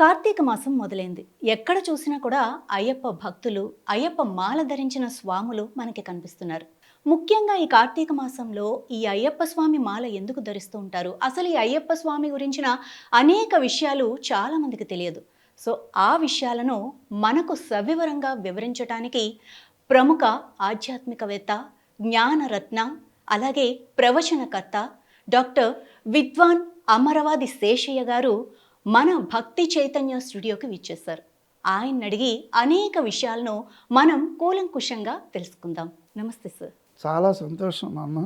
కార్తీక మాసం మొదలైంది. ఎక్కడ చూసినా కూడా అయ్యప్ప భక్తులు, అయ్యప్ప మాల ధరించిన స్వాములు మనకి కనిపిస్తున్నారు. ముఖ్యంగా ఈ కార్తీక మాసంలో ఈ అయ్యప్ప స్వామి మాల ఎందుకు ధరిస్తూ ఉంటారు? అసలు ఈ అయ్యప్ప స్వామి గురించిన అనేక విషయాలు చాలా మందికి తెలియదు. సో, ఆ విషయాలను మనకు సవివరంగా వివరించటానికి ప్రముఖ ఆధ్యాత్మికవేత్త, జ్ఞానరత్న, అలాగే ప్రవచనకర్త డాక్టర్ విద్వాన్ అమరవాది శేషయ్య గారు మన భక్తి చైతన్య స్టూడియోకి విచ్చేశారు. ఆయన్ని అడిగి అనేక విషయాలను మనం కూలంకుషంగా తెలుసుకుందాం. నమస్తే సార్. చాలా సంతోషం అమ్మ.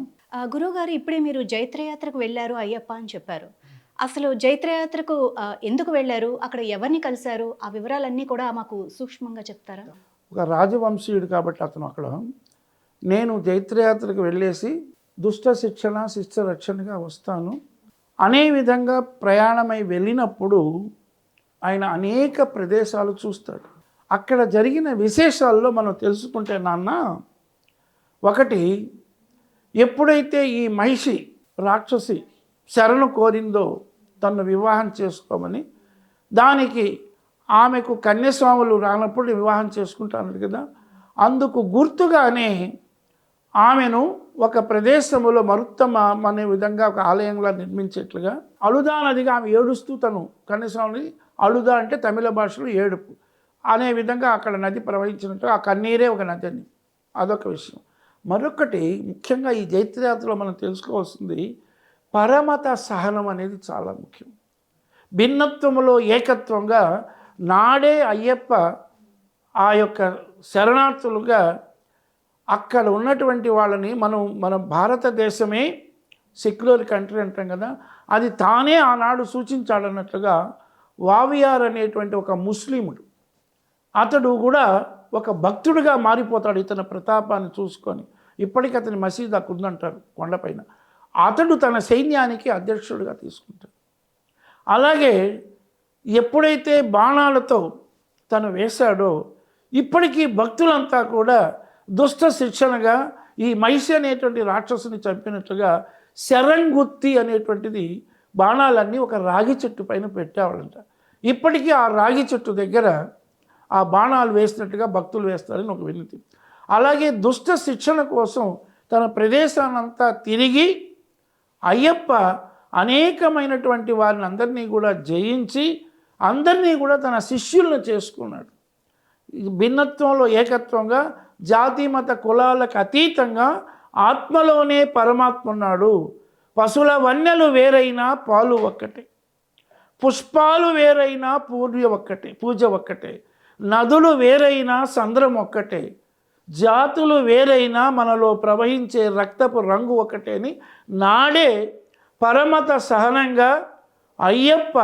గురువుగారు, ఇప్పుడే మీరు జైత్రయాత్రకు వెళ్ళారు అయ్యప్ప అని చెప్పారు. అసలు జైత్రయాత్రకు ఎందుకు వెళ్ళారు? అక్కడ ఎవరిని కలిశారు? ఆ వివరాలన్నీ కూడా మాకు సూక్ష్మంగా చెప్తారా? ఒక రాజవంశీయుడు కాబట్టి అతను అక్కడ, నేను జైత్రయాత్రకు వెళ్ళేసి దుష్ట శిక్షణ శిష్ట రక్షణగా వస్తాను అనే విధంగా ప్రయాణమై వెళ్ళినప్పుడు ఆయన అనేక ప్రదేశాలు చూస్తాడు. అక్కడ జరిగిన విశేషాల్లో మనం తెలుసుకుంటే నాన్న, ఒకటి, ఎప్పుడైతే ఈ మహిషి రాక్షసి శరణు కోరిందో తను వివాహం చేసుకోమని, దానికి ఆమెకు కన్యస్వాములు రానప్పుడు వివాహం చేసుకుంటాను కదా, అందుకు గుర్తుగానే ఆమెను ఒక ప్రదేశంలో మరుత్తమ అనే విధంగా ఒక ఆలయంలో నిర్మించేట్లుగా, అలుదా నదిగా ఆమె ఏడుస్తూ తను కన్యస్వామిని, అలుదా అంటే తమిళ భాషలో ఏడుపు అనే విధంగా అక్కడ నది ప్రవహించినట్టు, ఆ కన్నీరే ఒక నది అని, అదొక విషయం. మరొకటి ముఖ్యంగా ఈ జైత్రయాత్రలో మనం తెలుసుకోవాల్సింది పరమత సహనం అనేది చాలా ముఖ్యం. భిన్నత్వంలో ఏకత్వంగా నాడే అయ్యప్ప ఆ యొక్క శరణార్థులుగా అక్కడ ఉన్నటువంటి వాళ్ళని, మన భారతదేశమే సెక్యులర్ కంట్రీ అంటాం కదా, అది తానే ఆనాడు సూచించాడన్నట్లుగా వావియార్ అనేటువంటి ఒక ముస్లిముడు, అతడు కూడా ఒక భక్తుడిగా మారిపోతాడు ఇతని ప్రతాపాన్ని చూసుకొని. ఇప్పటికీ అతని మసీదు అక్కడ ఉందంటారు కొండపైన. అతడు తన సైన్యానికి అధ్యక్షుడిగా తీసుకుంటాడు. అలాగే ఎప్పుడైతే బాణాలతో తను వేశాడో, ఇప్పటికీ భక్తులంతా కూడా దుష్ట శిక్షణగా ఈ మహిషి అనేటువంటి రాక్షసుని చంపినట్లుగా శరంగుత్తి అనేటువంటిది బాణాలన్నీ ఒక రాగి చెట్టు పైన పెట్టేవాళ్ళంట. ఇప్పటికీ ఆ రాగి చెట్టు దగ్గర ఆ బాణాలు వేసినట్టుగా భక్తులు వేస్తారని ఒక వినతి. అలాగే దుష్ట శిక్షణ కోసం తన ప్రదేశాన్నంతా తిరిగి అయ్యప్ప అనేకమైనటువంటి వారిని అందరినీ కూడా జయించి అందరినీ కూడా తన శిష్యులను చేసుకున్నాడు. భిన్నత్వంలో ఏకత్వంగా, జాతి మత కులాలకు అతీతంగా ఆత్మలోనే పరమాత్మ ఉన్నాడు. పశువుల వన్యలు వేరైనా పాలు ఒక్కటే, పుష్పాలు వేరైనా పూజ ఒక్కటే, నదులు వేరైనా సంద్రం ఒక్కటే, జాతులు వేరైనా మనలో ప్రవహించే రక్తపు రంగు ఒకటే అని నాడే పరమత సహనంగా అయ్యప్ప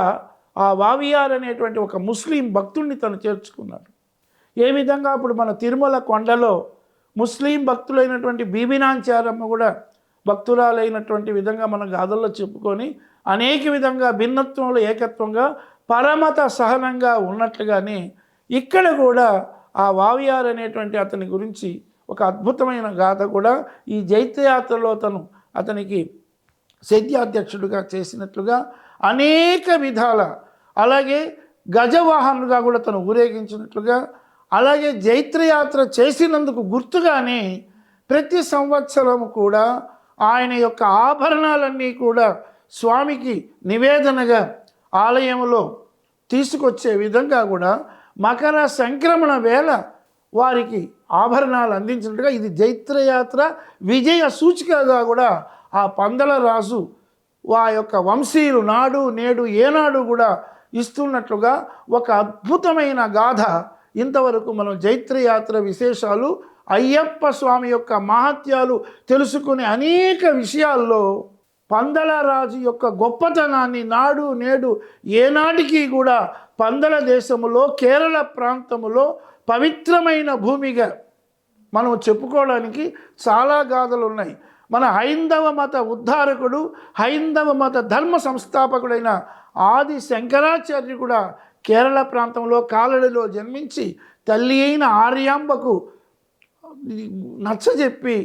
ఆ వావియార్ అనేటువంటి ఒక ముస్లిం భక్తుడిని తను చేర్చుకున్నాడు. ఏ విధంగా అప్పుడు మన తిరుమల కొండలో ముస్లిం భక్తులైనటువంటి బీబీనాంచారమ్మ కూడా భక్తురాలైనటువంటి విధంగా మన గాథల్లో చెప్పుకొని అనేక విధంగా భిన్నత్వంలో ఏకత్వంగా పరమత సహనంగా ఉన్నట్లుగానే ఇక్కడ కూడా ఆ వావియార్ అనేటువంటి అతని గురించి ఒక అద్భుతమైన గాథ కూడా ఈ జైత్రయాత్రలో అతనికి సైన్యాధ్యక్షుడిగా చేసినట్లుగా అనేక విధాల, అలాగే గజవాహనుగా కూడా తను ఊరేగించినట్లుగా, అలాగే జైత్రయాత్ర చేసినందుకు గుర్తుగానే ప్రతి సంవత్సరం కూడా ఆయన యొక్క ఆభరణాలన్నీ కూడా స్వామికి నివేదనగా ఆలయంలో తీసుకొచ్చే విధంగా కూడా మకర సంక్రమణ వేళ వారికి ఆభరణాలు అందించినట్టుగా ఇది జైత్రయాత్ర విజయ సూచికగా కూడా ఆ పందల రాజు ఆ యొక్క వంశీయులు నాడు నేడు ఏనాడు కూడా ఇస్తున్నట్లుగా ఒక అద్భుతమైన గాథ. ఇంతవరకు మనం జైత్రయాత్ర విశేషాలు, అయ్యప్ప స్వామి యొక్క మహత్యాలు తెలుసుకునే అనేక విషయాల్లో పందల రాజు యొక్క గొప్పతనాన్ని నాడు నేడు ఏనాటికి కూడా పందల దేశములో కేరళ ప్రాంతములో పవిత్రమైన భూమిగా మనం చెప్పుకోవడానికి చాలా గాథలు ఉన్నాయి. మన హైందవ మత ఉద్ధారకుడు, హైందవ మత ధర్మ సంస్థాపకుడైన ఆది శంకరాచార్యుడు కూడా కేరళ ప్రాంతంలో కాలడిలో జన్మించి తల్లి అయిన ఆర్యాంబకు నచ్చజెప్పి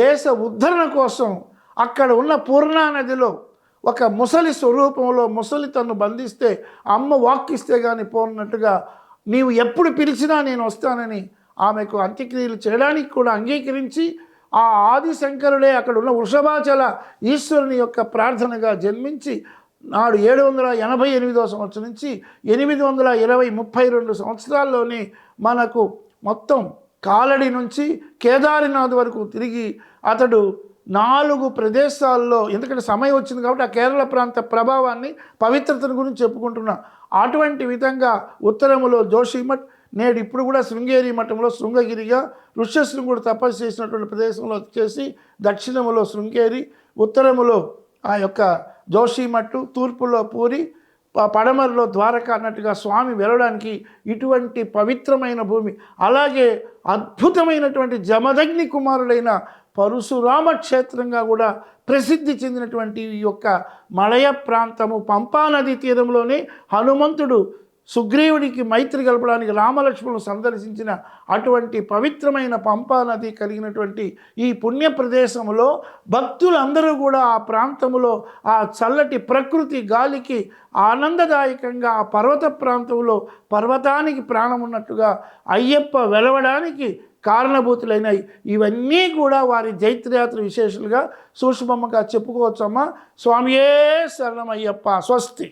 దేశ ఉద్ధరణ కోసం అక్కడ ఉన్న పూర్ణా నదిలో ఒక ముసలి స్వరూపంలో ముసలి తను బంధిస్తే అమ్మ వాక్కిస్తే కానీ పోన్నట్టుగా నీవు ఎప్పుడు పిలిచినా నేను వస్తానని ఆమెకు అంత్యక్రియలు చేయడానికి కూడా అంగీకరించి ఆ ఆదిశంకరుడే అక్కడ ఉన్న వృషభాచల ఈశ్వరుని యొక్క ప్రార్థనగా జన్మించి నాడు 788వ సంవత్సరం నుంచి 832 సంవత్సరాల్లోనే మనకు మొత్తం కాలడి నుంచి కేదారినాథ్ వరకు తిరిగి అతడు 4 ప్రదేశాల్లో, ఎందుకంటే సమయం వచ్చింది కాబట్టి ఆ కేరళ ప్రాంత ప్రభావాన్ని పవిత్రతను గురించి చెప్పుకుంటున్నా. అటువంటి విధంగా ఉత్తరములో జోషిమఠ్, నేడు ఇప్పుడు కూడా శృంగేరి మఠంలో శృంగగిరిగా ఋష్యశృంగుడు తపస్సు చేసినటువంటి ప్రదేశంలో చేసి, దక్షిణములో శృంగేరి, ఉత్తరములో ఆ యొక్క జోషిమఠ్, తూర్పులో పూరి, పడమరలో ద్వారక అన్నట్టుగా స్వామి వెళ్ళడానికి ఇటువంటి పవిత్రమైన భూమి. అలాగే అద్భుతమైనటువంటి జమదగ్ని కుమారుడైన పరశురామ క్షేత్రంగా కూడా ప్రసిద్ధి చెందినటువంటి ఈ యొక్క మలయ ప్రాంతము పంపానది తీరంలోనే హనుమంతుడు సుగ్రీవుడికి మైత్రి కలపడానికి రామలక్ష్మణులు సందర్శించిన అటువంటి పవిత్రమైన పంపా నది కలిగినటువంటి ఈ పుణ్య ప్రదేశంలో భక్తులందరూ కూడా ఆ ప్రాంతంలో ఆ చల్లటి ప్రకృతి గాలికి ఆనందదాయకంగా ఆ పర్వత ప్రాంతంలో పర్వతానికి ప్రాణం ఉన్నట్టుగా అయ్యప్ప వెలవడానికి కారణభూతులైనాయి. ఇవన్నీ కూడా వారి జైత్రయాత్ర విశేషాలుగా సూక్ష్మంగా చెప్పుకోవచ్చమ్మా. స్వామియే శరణమయ్యప్ప. స్వస్తి.